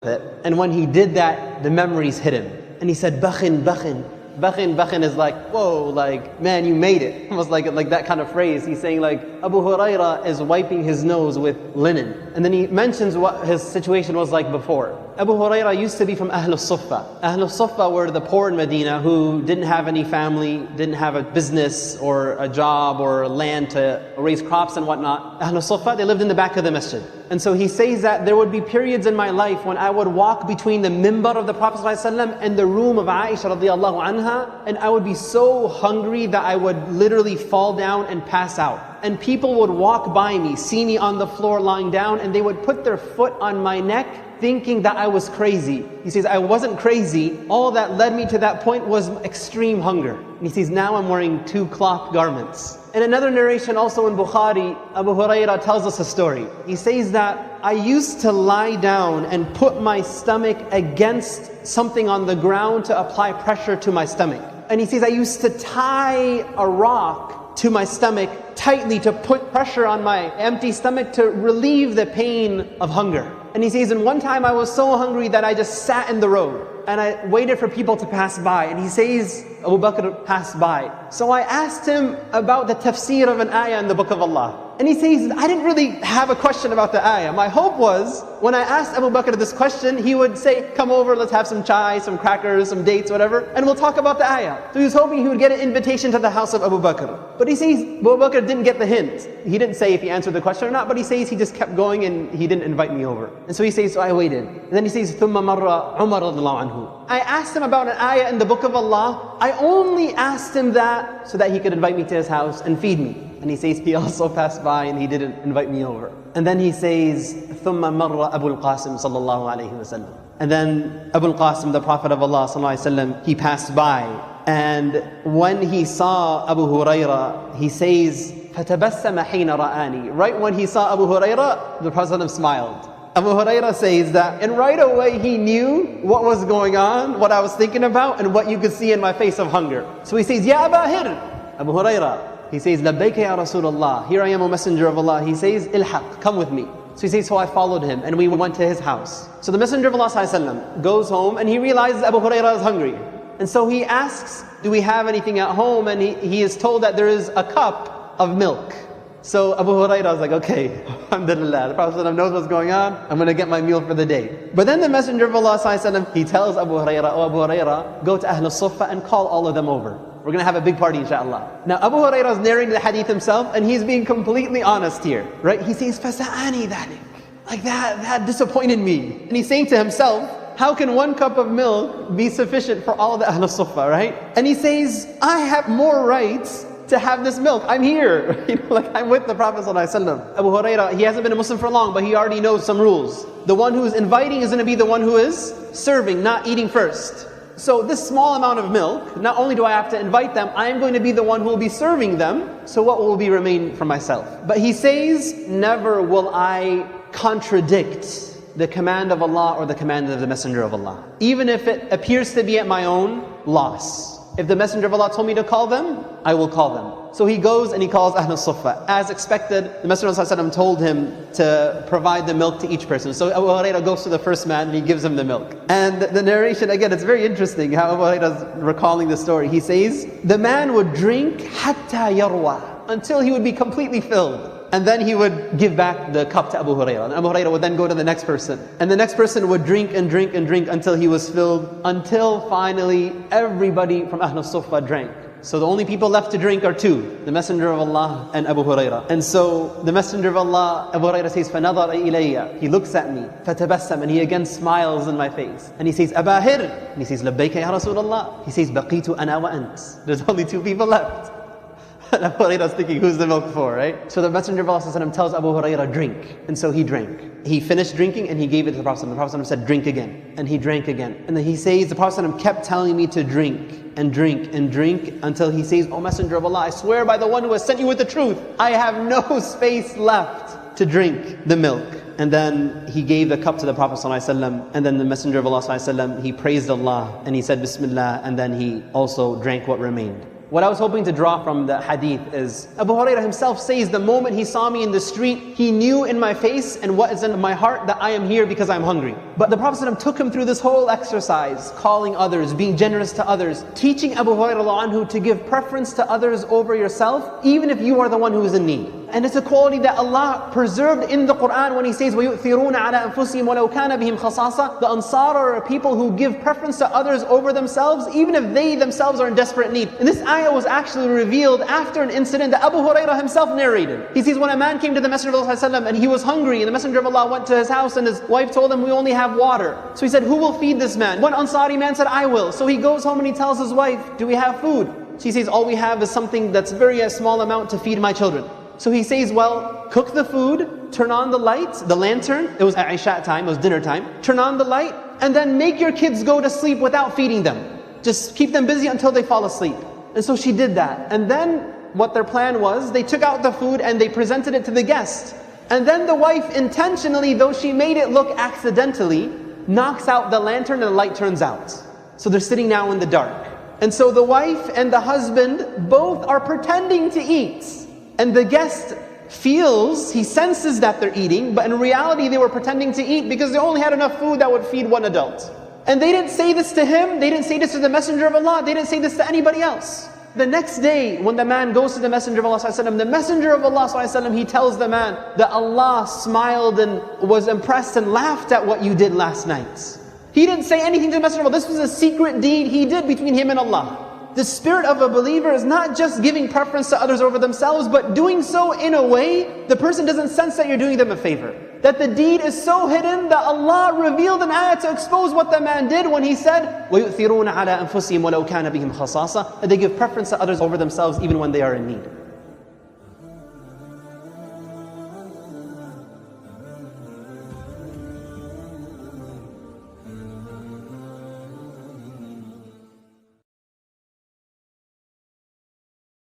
it. And when he did that, the memories hit him. And he said, Bakhin, Bakhin. Bakhin is like, whoa, like, man, you made it. Almost like that kind of phrase. He's saying like, Abu Huraira is wiping his nose with linen. And then he mentions what his situation was like before. Abu Huraira used to be from Ahlul Suffah. Ahlul Suffah were the poor in Medina who didn't have any family, didn't have a business or a job or land to raise crops and whatnot. Ahlul Suffah, they lived in the back of the masjid. And so he says that there would be periods in my life when I would walk between the mimbar of the Prophet ﷺ and the room of Aisha radiallahu anha, and I would be so hungry that I would literally fall down and pass out. And people would walk by me, see me on the floor lying down, and they would put their foot on my neck thinking that I was crazy. He says, I wasn't crazy. All that led me to that point was extreme hunger. And he says, now I'm wearing 2 cloth garments. In another narration also in Bukhari, Abu Huraira tells us a story. He says that I used to lie down and put my stomach against something on the ground to apply pressure to my stomach. And he says, I used to tie a rock to my stomach tightly to put pressure on my empty stomach to relieve the pain of hunger. And he says, and one time I was so hungry that I just sat in the road and I waited for people to pass by. And he says, Abu Bakr passed by. So I asked him about the tafsir of an ayah in the book of Allah. And he says, I didn't really have a question about the ayah. My hope was, when I asked Abu Bakr this question, he would say, come over, let's have some chai, some crackers, some dates, whatever, and we'll talk about the ayah. So he was hoping he would get an invitation to the house of Abu Bakr. But he says, Abu Bakr didn't get the hint. He didn't say if he answered the question or not, but he says he just kept going and he didn't invite me over. And so he says, so I waited. And then he says, ثُمَّ مَرَّ عُمَرَ رَضِيَ اللَّهُ عَنْهُ. I asked him about an ayah in the book of Allah. I only asked him that so that he could invite me to his house and feed me. And he says he also passed by and he didn't invite me over. And then he says, ثُمَّ مَرَّ أَبُو الْقَاسِمِ صَلَّى اللَّهُ عَلَيْهِ وَسَلَّمَ. And then Abu al-Qasim, the Prophet of Allah sallallahu alaihi wasallam, he passed by. And when he saw Abu Huraira, he says, فَتَبَسَّمَ حِينَ رَآنِي. Right when he saw Abu Huraira, the Prophet smiled. Abu Huraira says that, and right away he knew what was going on, what I was thinking about, and what you could see in my face of hunger. So he says, Ya Aba Hir, Abu Huraira. He says, Labbaika ya Rasulullah. Here I am, O Messenger of Allah. He says, Ilhaq, come with me. So he says, so I followed him and we went to his house. So the Messenger of Allah ﷺ goes home and he realizes Abu Huraira is hungry. And so he asks, do we have anything at home? And he is told that there is a cup of milk. So Abu Huraira is like, okay, alhamdulillah, the Prophet ﷺ knows what's going on, I'm going to get my meal for the day. But then the Messenger of Allah ﷺ, he tells Abu Huraira, oh Abu Huraira, go to Ahlul Suffah and call all of them over. We're going to have a big party inshallah. Now Abu Huraira is narrating the hadith himself and he's being completely honest here, right? He says, فَسَعَانِي ذَلِكَ. Like that disappointed me. And he's saying to himself, how can 1 cup of milk be sufficient for all of the Ahlul Suffah, right? And he says, I have more rights to have this milk. I'm here. Like I'm with the Prophet ﷺ. Abu Huraira, he hasn't been a Muslim for long, but he already knows some rules. The one who is inviting is going to be the one who is serving, not eating first. So this small amount of milk, not only do I have to invite them, I am going to be the one who will be serving them. So what will be remain for myself? But he says, never will I contradict the command of Allah or the command of the Messenger of Allah. Even if it appears to be at my own loss. If the Messenger of Allah told me to call them, I will call them. So he goes and he calls Ahlul Suffah. As expected, the Messenger of Allah told him to provide the milk to each person. So Abu Huraira goes to the first man and he gives him the milk. And the narration, again, it's very interesting how Abu Huraira is recalling the story. He says, the man would drink hatta yarwa, until he would be completely filled. And then he would give back the cup to Abu Huraira. And Abu Huraira would then go to the next person. And the next person would drink and drink and drink until he was filled. Until finally everybody from Ahlul Suffah drank. So the only people left to drink are 2. The Messenger of Allah and Abu Huraira. And so the Messenger of Allah, Abu Huraira says, فَنَظَرَ إِلَيَّ. He looks at me. فَتَبَسَّمَ. And he again smiles in my face. And he says, Aba Hir. And he says, لَبَّيْكَ يَا Rasulullah. He says, بَقِيتُ أَنَا وَأَنْتِ. There's only 2 people left. And Abu Huraira is thinking, who's the milk for, right? So the Messenger of Allah tells Abu Huraira, drink. And so he drank. He finished drinking and he gave it to the Prophet. The Prophet said, drink again. And he drank again. And then he says, the Prophet kept telling me to drink and drink and drink until he says, O Messenger of Allah, I swear by the one who has sent you with the truth, I have no space left to drink the milk. And then he gave the cup to the Prophet ﷺ, and then the Messenger of Allah ﷺ, he praised Allah and he said Bismillah, and then he also drank what remained. What I was hoping to draw from the hadith is, Abu Huraira himself says, the moment he saw me in the street, he knew in my face and what is in my heart that I am here because I'm hungry. But the Prophet ﷺ took him through this whole exercise, calling others, being generous to others, teaching Abu Huraira anhu to give preference to others over yourself, even if you are the one who is in need. And it's a quality that Allah preserved in the Quran when He says, وَيُؤْثِرُونَ عَلَىٰ أَنفُسِهِمْ وَلَوْ كَانَ بِهِمْ خَصَاصَةٌ. The Ansar are a people who give preference to others over themselves, even if they themselves are in desperate need. And this ayah was actually revealed after an incident that Abu Huraira himself narrated. He says, when a man came to the Messenger of Allah and he was hungry, and the Messenger of Allah went to his house and his wife told him, we only have water. So he said, who will feed this man? One Ansari man said, I will. So he goes home and he tells his wife, do we have food? She says, all we have is something that's very a small amount to feed my children. So he says, well, cook the food, turn on the light, the lantern. It was at Isha time, it was dinner time. Turn on the light, and then make your kids go to sleep without feeding them. Just keep them busy until they fall asleep. And so she did that. And then what their plan was, they took out the food and they presented it to the guest. And then the wife intentionally, though she made it look accidentally, knocks out the lantern and the light turns out. So they're sitting now in the dark. And so the wife and the husband both are pretending to eat. And the guest feels, he senses that they're eating, but in reality they were pretending to eat because they only had enough food that would feed one adult. And they didn't say this to him, they didn't say this to the Messenger of Allah, they didn't say this to anybody else. The next day, when the man goes to the Messenger of Allah ﷺ, the Messenger of Allah ﷺ, he tells the man that Allah smiled and was impressed and laughed at what you did last night. He didn't say anything to the Messenger of Allah. This was a secret deed he did between him and Allah. The spirit of a believer is not just giving preference to others over themselves, but doing so in a way the person doesn't sense that you're doing them a favor. That the deed is so hidden that Allah revealed an ayah to expose what the man did when he said, وَيُؤْثِرُونَ عَلَىٰ أَنفُسِهِمْ وَلَوْ كَانَ بِهِمْ خَصَاصَةٌ. That they give preference to others over themselves even when they are in need.